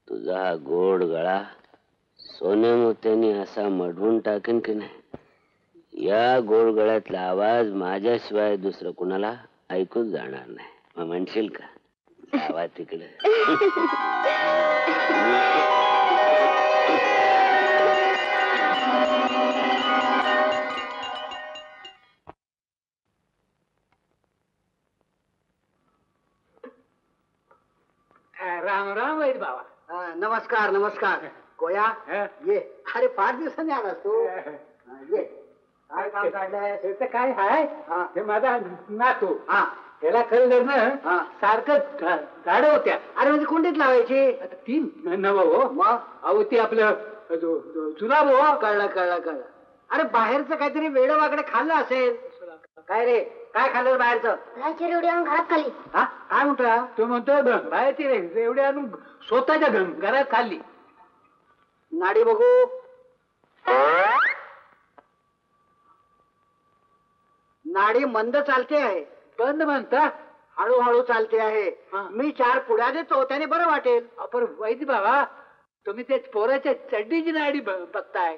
तुझा हा गोड गळा सोन्या मोत्याने असा मडवून टाकेन की नाही, या गोड गळ्यातला आवाज माझ्याशिवाय दुसरं कुणाला ऐकूच जाणार नाही. मग म्हणशील का जावा तिकडे. राम राम वैद बाबा. नमस्कार नमस्कार. गोया ये. अरे फार दिवसांनी आलास तू. ये. काय काम काढलंय? काय हाय हे माझा नातू. त्याला खरं जर ना सारखं झाड होत्या. अरे म्हणजे कुंडीत लावायची. ती नव हो. मग अहो ती आपलं जुलाब हो. कळलं कळलं कळलं. अरे बाहेरचं काहीतरी वेडं वाकडे खाल्लं असेल. काय रे काय खाल्लं बाहेरचं? घरात खाली. हा काय म्हणतोय? तो म्हणतो बाहेरची रे एवढी आणून स्वतःच्या घरात खाल्ली. नाडी बघू. नाडी मंद चालते आहे. बंद म्हणता? हळूहळू चालते आहे. मी 4 पुड्या देतो त्याने बरं वाटेल. पण वैद्य बाबा तुम्ही ते पोराच्या चड्डीची नाडी बघताय.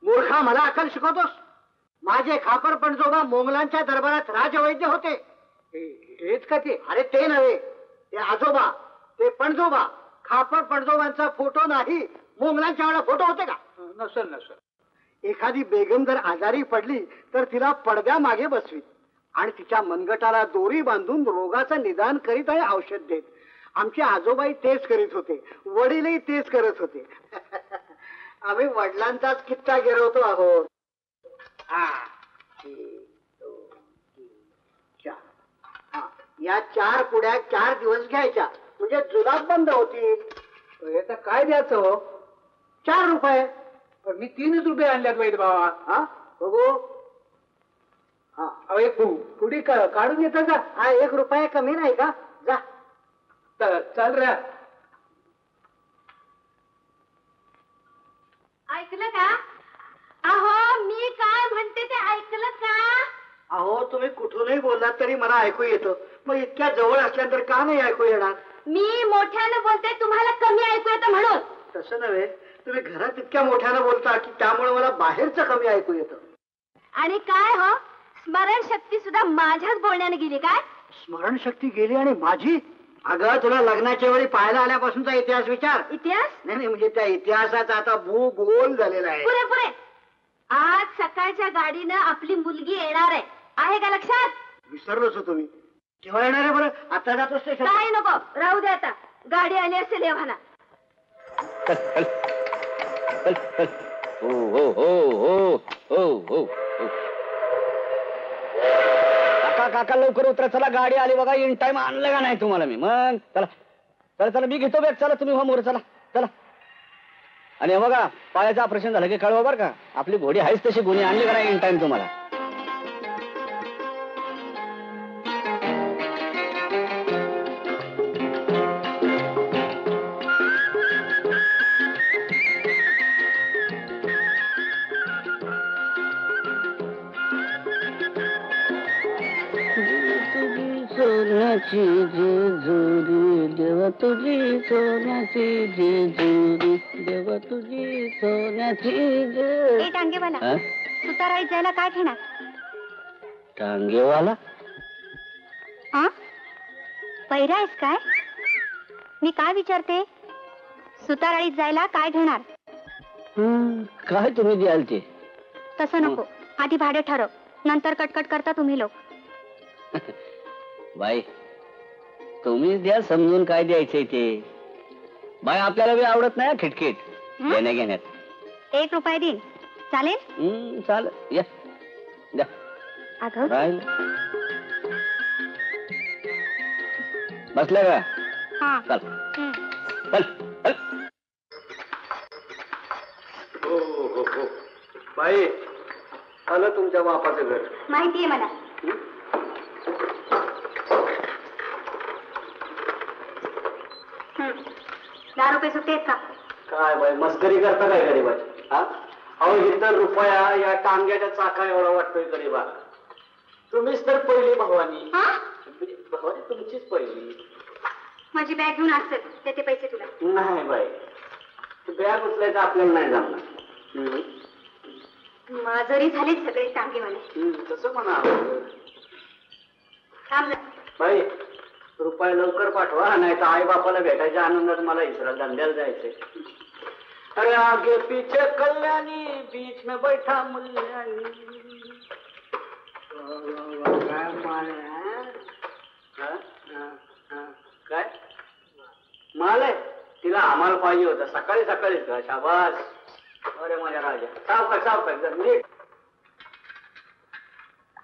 मूर्खा मला अक्कल शिकवतोस. माझे खापर पणजोबा मोंगलांच्या दरबारात राजवैद्य होते. हेच का ते? अरे ते नव्हे, ते आजोबा, ते पणजोबा. खापर पणजोबांचा फोटो नाही, मोंगलांच्या वेळेला फोटो होते का? नसल नसल. एखादी बेगम जर आजारी पडली तर तिला पडद्या मागे बसवीत आणि तिच्या मनगटाला दोरी बांधून रोगाचं निदान करीत आणि औषध देत. आमचे आजोबाई तेच करीत होते, वडीलही तेच करत होते. आम्ही वडिलांचाच किस्सा गिरवतो आहोत. या 4 पुड्या 4 दिवस घ्यायच्या म्हणजे जुलाब बंद होतील. याचा काय द्यायचं हो? 4 रुपये. पण मी 3च रुपये आणल्यात वैद बाबा. हा बघू. अहो एक पुढी काढून येतं का? 1 रुपया कमी नाही का? जा चल रे. ऐकलं का? अहो मी काय म्हणते ते ऐकलं का? अहो तुम्ही कुठूनही बोललात तरी मला ऐकू येतं. मग इतक्या जवळ असल्यानंतर का नाही ऐकू येणार? मी मोठ्यानं बोलते तुम्हाला कमी ऐकू येतं म्हणून. तसं नव्हे, तुम्ही घरात इतक्या मोठ्यानं बोलता की त्यामुळे मला बाहेरचं कमी ऐकू येतं. आणि काय हो, स्मरणशक्ती सुद्धा माझ्याच बोलण्याने गेली काय? स्मरणशक्ती गेली आणि माझी? अगं तुला लग्नाच्या वेळी पाहायला आल्यापासूनचा इतिहास विचार. इतिहास? नाही म्हणजे त्या इतिहासाचा आता भूगोल झालेला आहे. पुरे पुरे. आज सकाळच्या गाडीनं आपली मुलगी येणार आहे का लक्षात? विसरलोच हो तुम्ही. केव्हा येणार आहे बरं? आता जातो स्टेशन. काय नको राहू दे, आता गाडी आली असेल एव्हाना. हो हो हो हो हो हो. काका काका लवकर उतरा. चला गाडी आली बघा. इन टाइम आणलं का नाही तुम्हाला मी? मग चला चला चला मी घेतो बॅग. चला तुम्ही हो मोर. चला चला. आणि हे बघा पायाचं ऑपरेशन झालं की कळवा बरं का. आपली घोडी आहेच तशी गुन्हे आणली का नाही इन टाइम तुम्हाला. सोन्याची जेजुरी देवा तुझी, सोन्याची जेजुरी देवा तुझी, सोन्याची जेजुरी. ए टांगेवाला, सुताराळीत जायला काय घेणार? टांगेवाला? हा पैरा आहेस काय? मी काय विचारते, सुताराळीत जायला काय घेणार? काय तुम्ही द्याल ते? तसं नको, आधी भाडे ठरव, नंतर कटकट करता तुम्ही लोक. बाई तुम्हीच द्या समजून काय द्यायचंय ते. बाई आपल्याला बी आवडत नाही खिटखिट घेण्या घेण्यात. 1 रुपया देईन, चालेल? चालेल या द्या. अगं बसल्या का? हा चल चल चल. हो बाई आलं तुमच्या बापाचं घर. माहितीये मला. 10 रुपये सुट्टे आहेत का? काय बाई मस्करी करता काय गरीबाची? अहो इतर रुपया या टांग्याच्या चाका एवढा वाटतोय गरीबा. तुम्हीच तर पहिली भवानी. भवानी तुमचीच पहिली. माझी बॅग घेऊन असेल, त्याचे पैसे तुला. नाही बाई बॅग उचलायचं आपल्याला नाही जमणार. माजोरी झालीच सगळे टांगेवाले. तसं म्हणा थांब ना. बाई रुपये लवकर पाठवा नाही तर आई बापाला भेटायच्या आनंदात मला इस्रायल धंद्याला जायचंय. अरे आगे पीछे कल्याणी बीच में बैठा मुल्ल्यानी. काय माल आहे तिला आम्हाला पाहिजे होता सकाळी सकाळीच का. शाबास. अरे माझ्या राजा सावकाश जर नीट.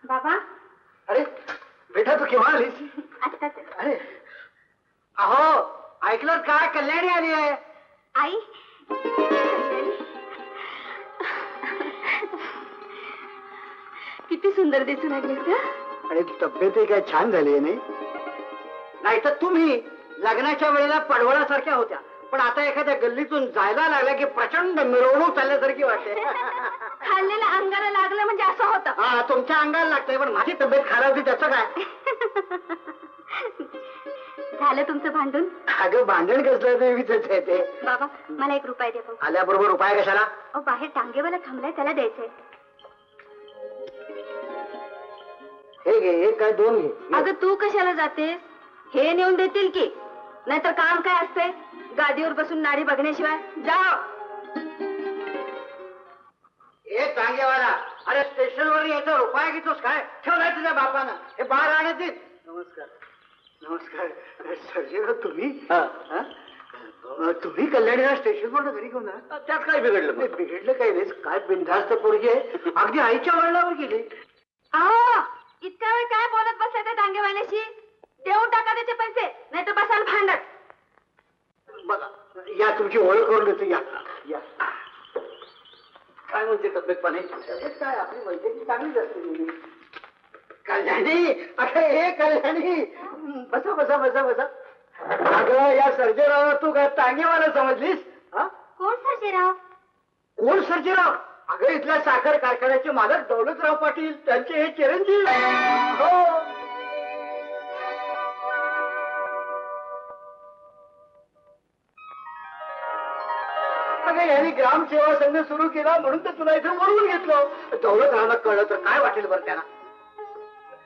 बाबा अरे बेटा तू केव्हा आलीस? आत्ताच. अरे अहो ऐकलं काय कल्याणी आली आहे. आई किती सुंदर दिसून लागली का. आणि तब्येतही काय छान झाली नाही. नाहीतर तुम्ही लग्नाच्या वेळेला पडवळासारख्या होत्या पण आता एखाद्या गल्लीतून जायला लागल्या की प्रचंड मिरवणूक चालल्यासारखी वाटते. खाल्लेलं अंगाला लागलं म्हणजे असं होतं. हा तुमच्या अंगाला लागतंय पण माझी तब्येत खराब होती त्याचं काय. झालं तुमचं भांडून. अगं भांडण कसलं देवीच आहे ते. बाबा मला 1 रुपया द्या. आल्याबरोबर उपाय कशाला. अहो बाहेर टांगेवाला थांबलाय त्याला द्यायचंय. हे घे एक काय 2 घे. अगं तू कशाला जातेस. हे नेऊन देतील की नाहीतर काम काय असतंय गादीवर बसून नाडी बघण्याशिवाय. जा. हे टांगेवाला अरे स्टेशनवर यायचा उपाय घेतोस काय. ठेवलाय तुझ्या बापानं हे बाहेर आणत. नमस्कार नमस्कार. सर्जेराव तुम्ही तुम्ही कल्याणीला स्टेशनवर घरी घेऊन जा. त्यात काय बिघडलं मग? बिघडलं काही नाही. काय बिनधास्त पोरगी आहे अगदी आईच्या वडिलावर गेली. अहो इतका वेळ काय बोलत बसलाय त्या टांगेवाल्याशी. देऊन टाका त्याचे पैसे नाहीतर बसाल भांडत. बघा या तुमची ओळख करून देतो. या या. काय म्हणते तब्येत पाणी. तब्येत काय आपली वैद्यकीय चांगलीच असते. कल्याणी अगं हे कल्याणी बसा बसा बसा बसा. अगं या सर्जेराव तू काय टांगेवाला समजलीस. कोण सर्जेराव. कोण सर्जेराव. अगं इथल्या साखर कारखान्याचे मालक दौलतराव पाटील त्यांचे हे चिरंजीव. हो. अगं यांनी ग्रामसेवा संघ सुरू केला म्हणून तर तुला इथे बोलवून घेतलं. दौलतरावला कळलं तर काय वाटेल बरं त्यांना.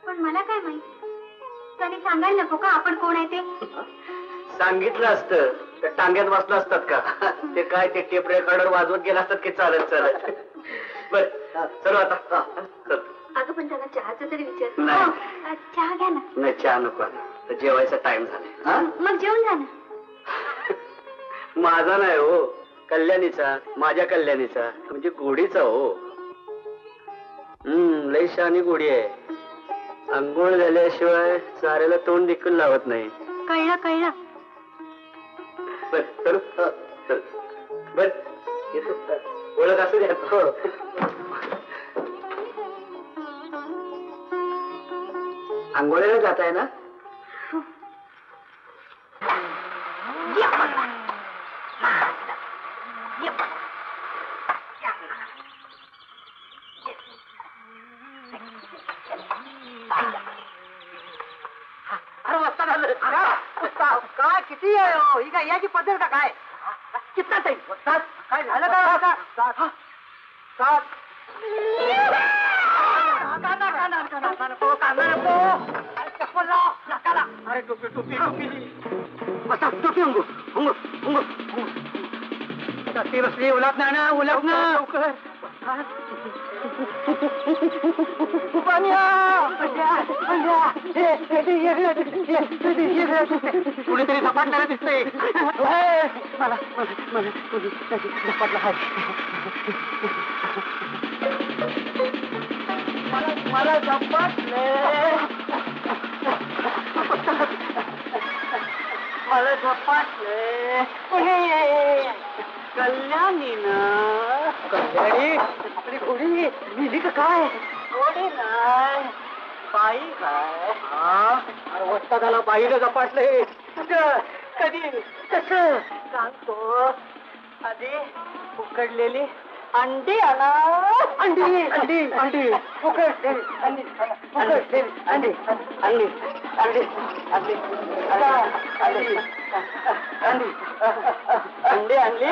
पण मला काय माहित. त्यांनी सांगायला नको का आपण कोण आहे ते. सांगितलं असतं तर टांग्यात बसलं असतात का. ते काय ते टेप रेकॉर्डर वाजवत गेला असतात की चालत चालत. बर चलो आता. अगं पण त्यांना चहाचा तरी विचार. नाही. चहा घ्या ना. नाही चहा नको आता जेवायचा टाइम झाला. मग जेवून जा ना. माझा नाही हो कल्याणीचा. माझ्या कल्याणीचा म्हणजे गोडीचा हो. लई शहाणी गोडी आहे. अंघोळ झाल्याशिवाय चाऱ्याला तोंड देखील लावत नाही. कळलं कळलं. बर चल चल. बर येतो. ओळख असू द्या. आंघोळीला जात आहे ना. अरे वाजता झालं. काय किती आहे हो ही काय याची पद्धत का काय. कितना टाइम. काय झालं का. 7 अरे टोपी टोपी टोपी बसा टोपी अंगू अंगू अंगू बसली. उलट ना उलट ना लवकर. कुणीतरी झपाटणारा दिसतंय. मला झपाटला मला झपाटले. मला झपाटले. कल्याणी ना. कल्याणी आपली घोडी मिली का काय. घोडी नाही बाई काय. अरे वस्ता झाला बाईला झपाटले. कधी कस सांगतो. आधी उकडलेली अंडी आणा. अंडी अंडी अंडी उकडलेली अंडी उकडलेली अंडी अंडी अंडी अंडी अंडी अंडी अंडी आणली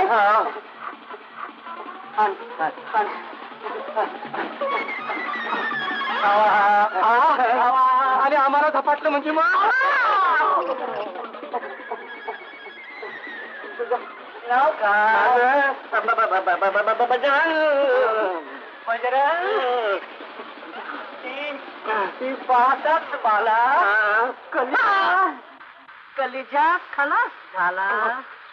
आणि आम्हाला झपाटलं म्हणजे मग नाव काय बजरंग ती पाहतात मला कलिजा खलास झाला.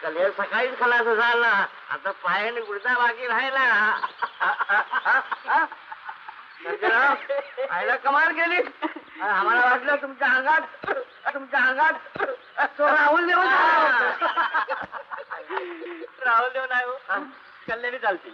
कलिजा सकाळीच खलास झाला. आता पायाने गुडचा बाकी राहिला. आईला कमाल केली. आम्हाला वाटलं तुमच्या अंगात तो राहुल देव राहुल देव नाही हो. कल्याणी चालते.